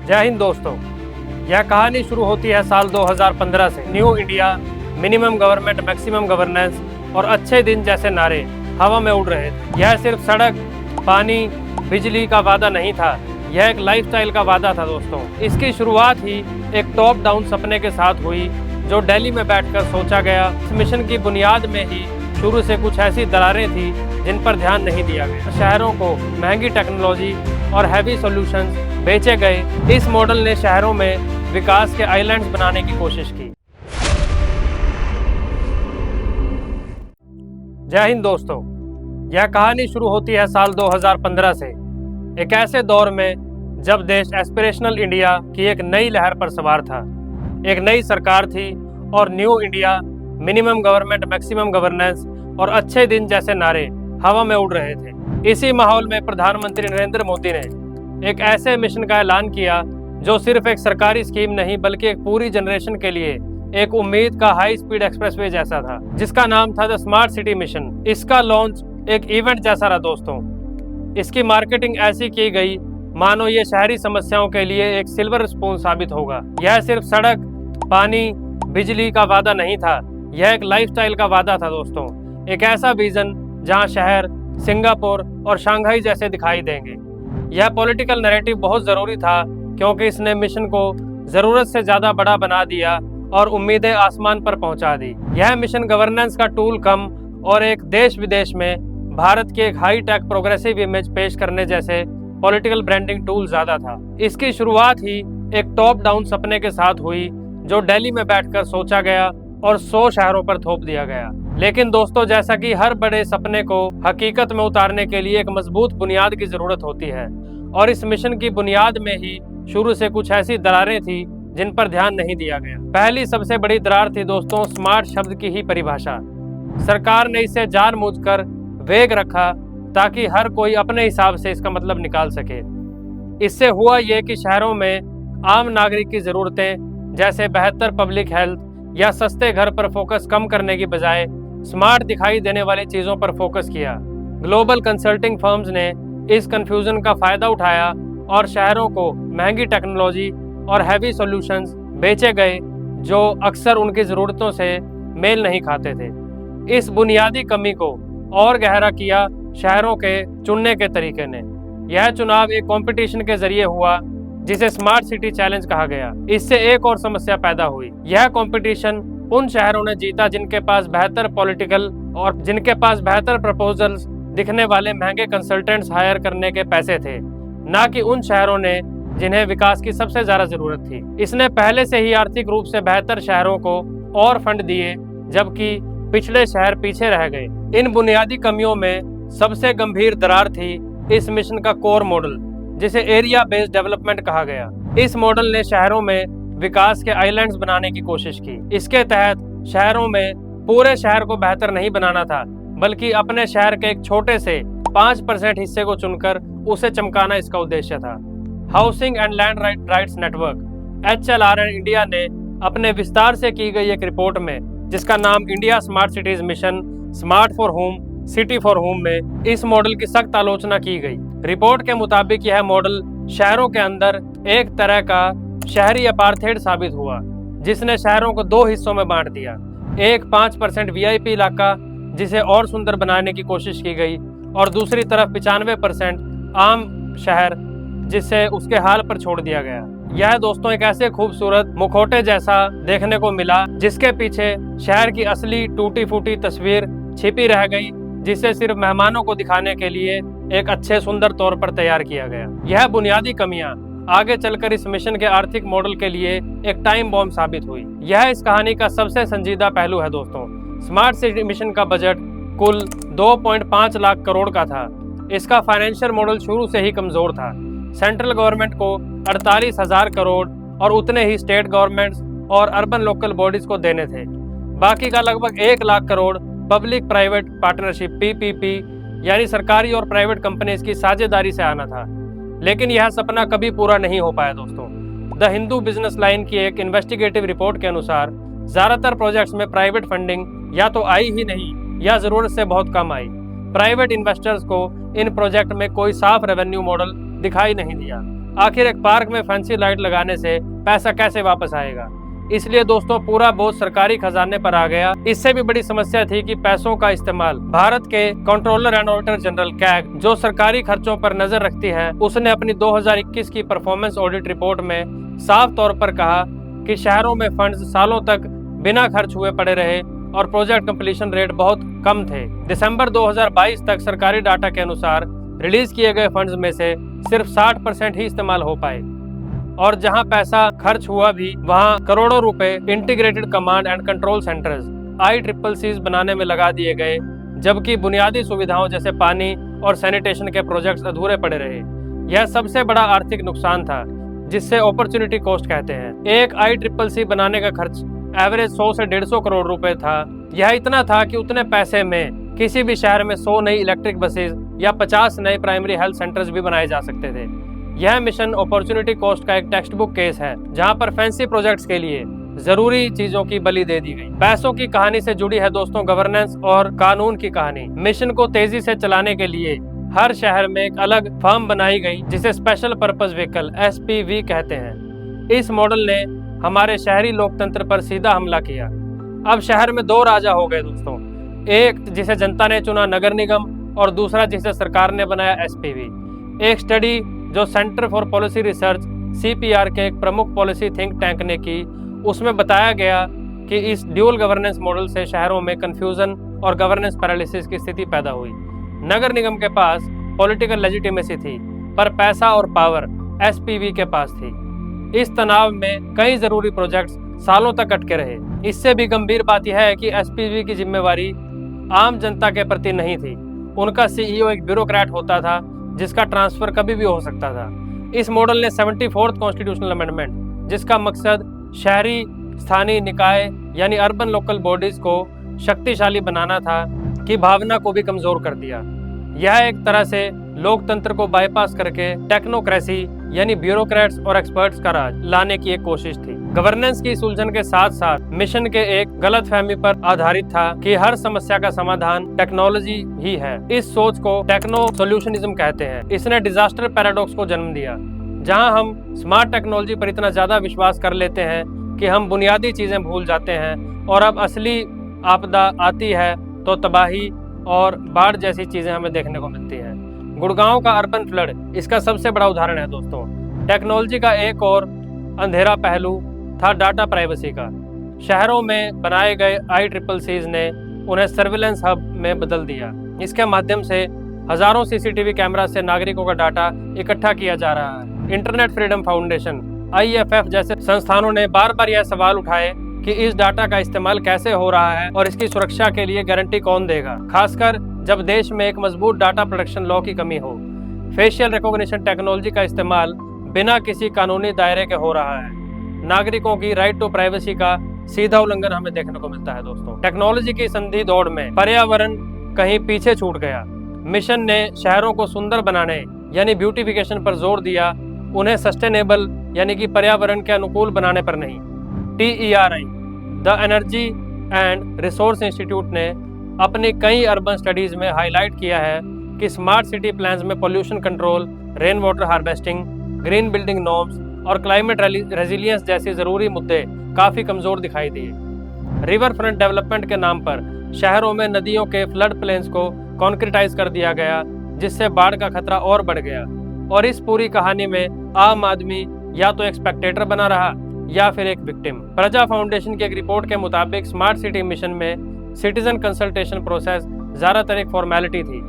जय हिंद दोस्तों। यह कहानी शुरू होती है साल 2015 से। New India, minimum government, maximum governance और अच्छे दिन जैसे नारे हवा में उड़ रहे थे। यह सिर्फ सड़क, पानी, बिजली का वादा नहीं था, यह एक लाइफस्टाइल का वादा था दोस्तों। इसकी शुरुआत ही एक टॉप डाउन सपने के साथ हुई जो दिल्ली में बैठकर सोचा गया। इस मिशन की बुनियाद में ही शुरू से कुछ ऐसी दरारें थी जिन पर ध्यान नहीं दिया गया। शहरों को महंगी टेक्नोलॉजी और हैवी सॉल्यूशंस बेचे गए। इस मॉडल ने शहरों में विकास के आइलैंड्स बनाने की कोशिश की। जय हिंद दोस्तों। यह कहानी शुरू होती है साल 2015 से, एक ऐसे दौर में जब देश एस्पिरेशनल इंडिया की एक नई लहर पर सवार था। एक नई सरकार थी और new India, minimum government, maximum governance और अच्छे दिन जैसे नारे हवा में उड़ रहे थे। इसी माहौल में प्रधानमंत्री नरेंद्र मोदी ने एक ऐसे मिशन का ऐलान किया जो सिर्फ एक सरकारी स्कीम नहीं बल्कि एक पूरी जनरेशन के लिए एक उम्मीद का हाई स्पीड एक्सप्रेसवे जैसा था, जिसका नाम था द स्मार्ट सिटी मिशन। इसका लॉन्च एक इवेंट जैसा रहा दोस्तों। इसकी मार्केटिंग ऐसी की गई मानो ये शहरी समस्याओं के लिए एक सिल्वर स्पून साबित होगा। यह सिर्फ सड़क, पानी, बिजली का वादा नहीं था, यह एक लाइफस्टाइल का वादा था दोस्तों। एक ऐसा विजन जहां शहर सिंगापुर और शंघाई जैसे दिखाई देंगे। यह पॉलिटिकल नैरेटिव बहुत ज़रूरी था क्योंकि इसने मिशन को ज़रूरत से ज़्यादा बड़ा बना दिया और उम्मीदें आसमान पर पहुंचा दी। यह मिशन गवर्नेंस का टूल कम और एक देश विदेश में भारत की एक हाई टेक प्रोग्रेसिव इमेज पेश करने जैसे पॉलिटिकल ब्रांडिंग टूल ज़्यादा था। इसकी शुरुआत ही एक टॉप डाउन सपने के साथ हुई जो दिल्ली में बैठकर सोचा गया और 100 शहरों पर थोप दिया गया। लेकिन दोस्तों, जैसा कि हर बड़े सपने को हकीकत में उतारने के लिए एक मजबूत बुनियाद की जरूरत होती है, और इस मिशन की बुनियाद में ही शुरू से कुछ ऐसी दरारें थी जिन पर ध्यान नहीं दिया गया। पहली सबसे बड़ी दरार थी दोस्तों स्मार्ट शब्द की ही परिभाषा। सरकार ने इसे जानबूझकर वेग रखा ताकि हर कोई अपने हिसाब से इसका मतलब निकाल सके। इससे हुआ ये कि शहरों में आम नागरिक की जरूरतें जैसे बेहतर पब्लिक हेल्थ या सस्ते घर पर फोकस कम करने की बजाय स्मार्ट दिखाई देने वाली चीज़ों पर फोकस किया। ग्लोबल कंसल्टिंग फर्म्स ने इस कंफ्यूजन का फायदा उठाया और शहरों को महंगी टेक्नोलॉजी और हैवी सॉल्यूशंस बेचे गए जो अक्सर उनकी ज़रूरतों से मेल नहीं खाते थे। इस बुनियादी कमी को और गहरा किया शहरों के चुनने के तरीके ने। यह चुनाव एक कंपटीशन के जरिए हुआ जिसे स्मार्ट सिटी चैलेंज कहा गया। इससे एक और समस्या पैदा हुई। यह कंपटीशन उन शहरों ने जीता जिनके पास बेहतर पॉलिटिकल और जिनके पास बेहतर प्रपोजल्स दिखने वाले महंगे कंसल्टेंट्स हायर करने के पैसे थे, ना कि उन शहरों ने जिन्हें विकास की सबसे ज्यादा जरूरत थी। इसने पहले से ही आर्थिक रूप से बेहतर शहरों को और फंड दिए जबकि पिछले शहर पीछे रह गए। इन बुनियादी कमियों में सबसे गंभीर दरार थी इस मिशन का कोर मॉडल, जिसे एरिया बेस्ड डेवलपमेंट कहा गया। इस मॉडल ने शहरों में विकास के आइलैंड्स बनाने की कोशिश की। इसके तहत शहरों में पूरे शहर को बेहतर नहीं बनाना था बल्कि अपने शहर के एक छोटे से 5% हिस्से को चुनकर उसे चमकाना इसका उद्देश्य था। Housing and land rights network HLRN India ने अपने विस्तार से की गई एक रिपोर्ट में, जिसका नाम India smart cities mission smart for home, city for home में इस मॉडल की सख्त आलोचना की गई। रिपोर्ट के मुताबिक यह मॉडल शहरों के अंदर एक तरह का शहरी अपार्थेड साबित हुआ, जिसने शहरों को 2 हिस्सों में बांट दिया। एक 5% VIP इलाका जिसे और सुंदर बनाने की कोशिश की गई और दूसरी तरफ 95% आम शहर जिसे उसके हाल पर छोड़ दिया गया। यह दोस्तों एक ऐसे खूबसूरत मुखौटे जैसा देखने को मिला जिसके पीछे शहर की असली टूटी फूटी तस्वीर छिपी रह गई, जिसे सिर्फ मेहमानों को दिखाने के लिए एक अच्छे सुंदर तौर पर तैयार किया गया। यह बुनियादी कमियां आगे चलकर इस मिशन के आर्थिक मॉडल के लिए एक टाइम बॉम्ब साबित हुई। यह इस कहानी का सबसे संजीदा पहलू है दोस्तों। स्मार्ट सिटी मिशन का बजट कुल 2.5 लाख करोड़ का था। इसका फाइनेंशियल मॉडल शुरू से ही कमजोर था। सेंट्रल गवर्नमेंट को 48,000 करोड़ और उतने ही स्टेट गवर्नमेंट्स और अर्बन लोकल बॉडीज को देने थे। बाकी का लगभग 1 lakh crore public private partnership PPP यानी सरकारी और प्राइवेट कंपनीज की साझेदारी से आना था। लेकिन यह सपना कभी पूरा नहीं हो पाया दोस्तों। द हिंदू बिजनेस लाइन की एक इन्वेस्टिगेटिव रिपोर्ट के अनुसार ज्यादातर प्रोजेक्ट्स में प्राइवेट फंडिंग या तो आई ही नहीं या जरूरत से बहुत कम आई। प्राइवेट इन्वेस्टर्स को इन प्रोजेक्ट में कोई साफ रेवेन्यू मॉडल दिखाई नहीं दिया। आखिर एक पार्क में फैंसी लाइट लगाने से पैसा कैसे वापस आएगा? इसलिए दोस्तों पूरा बोझ सरकारी खजाने पर आ गया। इससे भी बड़ी समस्या थी कि पैसों का इस्तेमाल। भारत के controller and auditor general CAG, जो सरकारी खर्चों पर नजर रखती है, उसने अपनी 2021 की परफॉर्मेंस ऑडिट रिपोर्ट में साफ तौर पर कहा कि शहरों में फंड्स सालों तक बिना खर्च हुए पड़े रहे और प्रोजेक्ट कंप्लीशन रेट बहुत कम थे। दिसंबर 2022 तक सरकारी डाटा के अनुसार रिलीज किए गए फंड्स में से सिर्फ 60% ही इस्तेमाल हो पाए और जहां पैसा खर्च हुआ भी वहां करोड़ों रुपए integrated command and control centres ICCCs बनाने में लगा दिए गए, जबकि बुनियादी सुविधाओं जैसे पानी और सैनिटेशन के प्रोजेक्ट्स अधूरे पड़े रहे। यह सबसे बड़ा आर्थिक नुकसान था, जिससे अपॉर्चुनिटी कॉस्ट कहते हैं। एक ICCC बनाने का खर्च एवरेज 100 से 150 करोड़ रुपए था। यह इतना था कि उतने पैसे में किसी भी शहर में 100 नई इलेक्ट्रिक बसेज या 50 नए प्राइमरी हेल्थ सेंटर्स भी बनाए जा सकते थे। यह मिशन अपॉर्चुनिटी कॉस्ट का एक टेक्स्ट बुक केस है, जहां पर फैंसी प्रोजेक्ट्स के लिए जरूरी चीजों की बलि दे दी गई। पैसों की कहानी से जुड़ी है दोस्तों गवर्नेंस और कानून की कहानी। मिशन को तेजी से चलाने के लिए हर शहर में एक अलग फर्म बनाई गई, जिसे स्पेशल पर्पस व्हीकल SPV कहते हैं। इस मॉडल ने हमारे शहरी लोकतंत्र पर सीधा हमला किया। अब शहर में दो राजा हो गए दोस्तों, एक जिसे जनता ने चुना नगर निगम और दूसरा जिसे सरकार ने बनाया SPV। एक स्टडी जो centre for policy research CPR के एक प्रमुख पॉलिसी थिंक टैंक ने की, उसमें बताया गया कि इस ड्यूल गवर्नेंस मॉडल से शहरों में कंफ्यूजन और गवर्नेंस पैरालिसिस की स्थिति पैदा हुई। नगर निगम के पास पॉलिटिकल लेजिटिमेसी थी, पर पैसा और पावर SPV के पास थी। इस तनाव में कई जरूरी प्रोजेक्ट्स सालों तक अटके रहे। इससे भी गंभीर बात यह है कि SPV की जिम्मेवारी आम जनता के प्रति नहीं थी। उनका CEO एक ब्यूरोक्रेट होता था, जिसका ट्रांसफर कभी भी हो सकता था। इस मॉडल ने 74th कॉन्स्टिट्यूशनल अमेंडमेंट, जिसका मकसद शहरी स्थानीय निकाय यानी अर्बन लोकल बॉडीज को शक्तिशाली बनाना था, की भावना को भी कमजोर कर दिया। यह एक तरह से लोकतंत्र को बाईपास करके टेक्नोक्रेसी यानी ब्यूरोक्रेट्स और एक्सपर्ट्स का राज लाने की एक कोशिश थी। गवर्नेंस की सुलझन के साथ साथ मिशन के एक गलतफहमी पर आधारित था कि हर समस्या का समाधान टेक्नोलॉजी ही है। इस सोच को टेक्नो सोल्यूशनिज्म कहते हैं। इसने डिजास्टर पैराडॉक्स को जन्म दिया, जहां हम स्मार्ट टेक्नोलॉजी पर इतना ज्यादा विश्वास कर लेते हैं कि हम बुनियादी चीजें भूल जाते हैं, और अब असली आपदा आती है तो तबाही और बाढ़ जैसी चीजें हमें देखने को मिलती हैं। गुड़गांव का अर्बन फ्लड इसका सबसे बड़ा उदाहरण है दोस्तों। टेक्नोलॉजी का एक और अंधेरा पहलू था डाटा प्राइवेसी का। शहरों में बनाए गए ICCCs ने उन्हें सर्विलेंस हब में बदल दिया। इसके माध्यम से हजारों CCTV कैमरा से नागरिकों का डाटा इकट्ठा किया जा रहा है। इंटरनेट फ्रीडम फाउंडेशन IFF जैसे संस्थानों ने बार बार यह सवाल उठाए कि इस डाटा का इस्तेमाल कैसे हो रहा है और इसकी सुरक्षा के लिए गारंटी कौन देगा, खासकर जब देश में एक मजबूत डाटा प्रोटेक्शन लॉ की कमी हो। फेशियल रिकॉग्निशन टेक्नोलॉजी का इस्तेमाल बिना किसी कानूनी दायरे के हो रहा है। नागरिकों की राइट टू प्राइवेसी का सीधा उल्लंघन हमें देखने को मिलता है दोस्तों। टेक्नोलॉजी की संधि दौड़ में पर्यावरण कहीं पीछे छूट गया। मिशन ने शहरों को सुंदर बनाने यानी ब्यूटिफिकेशन पर जोर दिया, उन्हें सस्टेनेबल यानी कि पर्यावरण के अनुकूल बनाने पर नहीं। TERI the energy and resource institute ने अपनी कई अर्बन स्टडीज में हाईलाइट किया है कि स्मार्ट सिटी प्लान्स में pollution control, rain water harvesting, green building norms और क्लाइमेट रेजिलियंस जैसे जरूरी मुद्दे काफी कमजोर दिखाई दिए। रिवर फ्रंट डेवलपमेंट के नाम पर शहरों में नदियों के फ्लड प्लेन्स को कॉन्क्रीटाइज कर दिया गया, जिससे बाढ़ का खतरा और बढ़ गया। और इस पूरी कहानी में आम आदमी या तो एक स्पेक्टेटर बना रहा या फिर एक विक्टिम। प्रजा फाउंडेशन की एक रिपोर्ट के मुताबिक स्मार्ट सिटी मिशन में सिटीजन कंसल्टेशन प्रोसेस ज्यादातर एक फॉर्मेलिटी थी।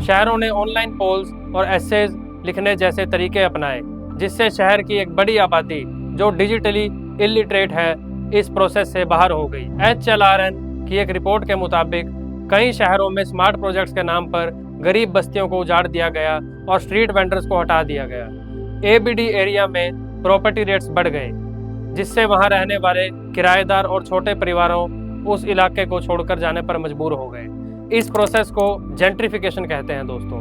शहरों ने ऑनलाइन पोल्स और एसेज लिखने जैसे तरीके अपनाए, जिससे शहर की एक बड़ी आबादी जो डिजिटली इलिटरेट है इस प्रोसेस से बाहर हो गई। HLRN की एक रिपोर्ट के मुताबिक कई शहरों में स्मार्ट प्रोजेक्ट्स के नाम पर गरीब बस्तियों को उजाड़ दिया गया और स्ट्रीट वेंडर्स को हटा दिया गया। ABD एरिया में प्रॉपर्टी रेट्स बढ़ गए, जिससे वहां रहने वाले किराएदार और छोटे परिवारों उस इलाके को छोड़कर जाने पर मजबूर हो गए। इस प्रोसेस को जेंट्रिफिकेशन कहते हैं दोस्तों।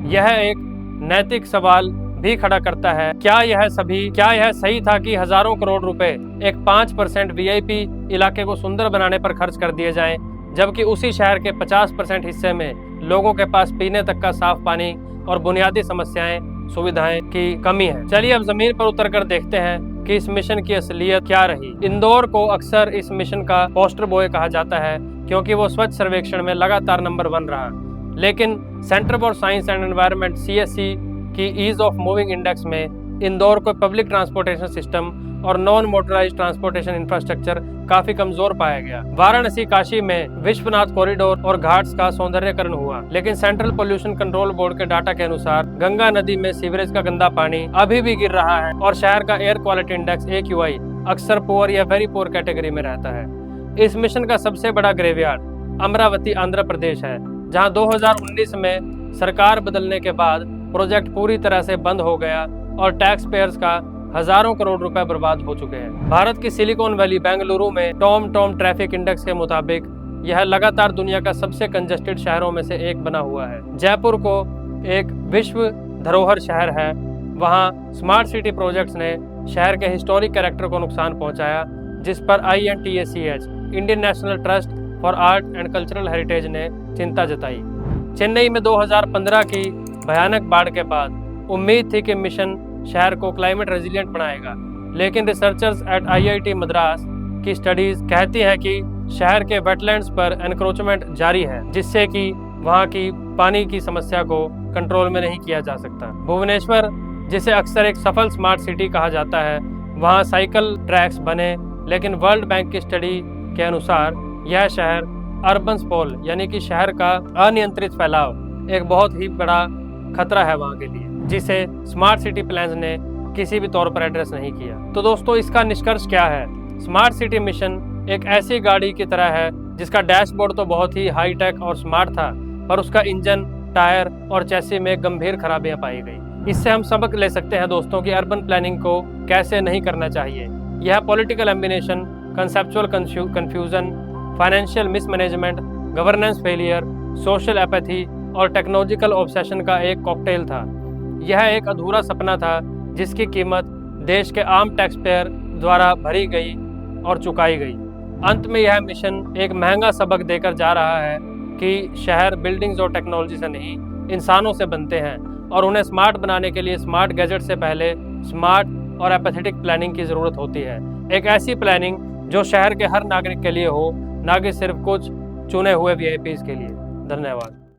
यह एक नैतिक सवाल भी खड़ा करता है, क्या यह सही था कि हजारों करोड़ रुपए एक 5% VIP इलाके को सुंदर बनाने पर खर्च कर दिए जाएं, जबकि उसी शहर के 50% हिस्से में लोगों के पास पीने तक का साफ पानी और बुनियादी समस्याएं सुविधाएं की कमी है। चलिए अब जमीन पर उतर कर देखते हैं कि इस मिशन की असलियत क्या रही। इंदौर को अक्सर इस मिशन का पोस्टर बॉय कहा जाता है क्योंकि वो स्वच्छ सर्वेक्षण में लगातार नंबर 1 रहा। लेकिन centre for science and environment CSE की ईज ऑफ मूविंग इंडेक्स में इंदौर को पब्लिक ट्रांसपोर्टेशन सिस्टम और नॉन मोटराइज ट्रांसपोर्टेशन इंफ्रास्ट्रक्चर काफी कमजोर पाया गया। वाराणसी काशी में विश्वनाथ कॉरिडोर और घाट्स का सौंदर्यकरण हुआ, लेकिन सेंट्रल पोल्यूशन कंट्रोल बोर्ड के डाटा के अनुसार गंगा नदी में सीवरेज का गंदा पानी अभी भी गिर रहा है और शहर का एयर क्वालिटी इंडेक्स AQI अक्सर पुअर या वेरी पुअर कैटेगरी में रहता है। इस मिशन का सबसे बड़ा ग्रेवयार्ड अमरावती आंध्र प्रदेश है, जहां 2019 में सरकार बदलने के बाद प्रोजेक्ट पूरी तरह से बंद हो गया और टैक्स पेयर्स का हजारों करोड़ रुपए बर्बाद हो चुके हैं। भारत की सिलिकॉन वैली बेंगलुरु में टॉम ट्रैफिक इंडेक्स के मुताबिक यह लगातार दुनिया का सबसे कंजेस्टेड शहरों में से एक बना हुआ है। जयपुर को एक विश्व धरोहर शहर है, वहां स्मार्ट सिटी प्रोजेक्ट्स ने शहर के हिस्टोरिक कैरेक्टर को नुकसान पहुंचाया, जिस पर INTACH Indian national trust for art and cultural heritage ने चिंता जताई। चेन्नई में 2015 की भयानक बाढ़ के बाद उम्मीद थी कि मिशन शहर को क्लाइमेट रेजिलिएंट बनाएगा, लेकिन रिसर्चर्स एट IIT मद्रास की स्टडीज कहती हैं कि शहर के वेटलैंड्स पर एनक्रोचमेंट जारी है, जिससे कि वहां की पानी की समस्या को कंट्रोल में नहीं किया जा सकता। भुवनेश्वर, जिसे अक्सर एक सफल स्मार्ट सिटी कहा जाता है, वहां साइकिल ट्रैक्स बने, लेकिन वर्ल्ड बैंक की स्टडी के अनुसार यह शहर अर्बन स्पॉल यानी कि शहर का अनियंत्रित फैलाव एक बहुत ही बड़ा खतरा है वहां के लिए, जिसे स्मार्ट सिटी प्लान्स ने किसी भी तौर पर एड्रेस नहीं किया। तो दोस्तों, इसका निष्कर्ष क्या है? स्मार्ट सिटी मिशन एक ऐसी गाड़ी की तरह है जिसका डैशबोर्ड तो बहुत ही हाईटेक और स्मार्ट था, पर उसका इंजन, टायर और चैसी में गंभीर खराबियां पाई गई। इससे हम सबक ले सकते हैं दोस्तों कि अर्बन प्लानिंग को कैसे नहीं करना चाहिए। यह political ambition, conceptual confusion, financial mismanagement, governance failure, social apathy और टेक्नोलॉजिकल ऑब्सेशन का एक कॉकटेल था। यह एक अधूरा सपना था जिसकी कीमत देश के आम टैक्स पेयर द्वारा भरी गई और चुकाई गई। अंत में यह मिशन एक महंगा सबक देकर जा रहा है कि शहर बिल्डिंग्स और टेक्नोलॉजी से नहीं, इंसानों से बनते हैं और उन्हें स्मार्ट बनाने के लिए स्मार्ट गैजेट से पहले स्मार्ट और एपैथेटिक प्लानिंग की ज़रूरत होती है। एक ऐसी प्लानिंग जो शहर के हर नागरिक के लिए हो, ना कि सिर्फ कुछ चुने हुए VIPs के लिए। धन्यवाद।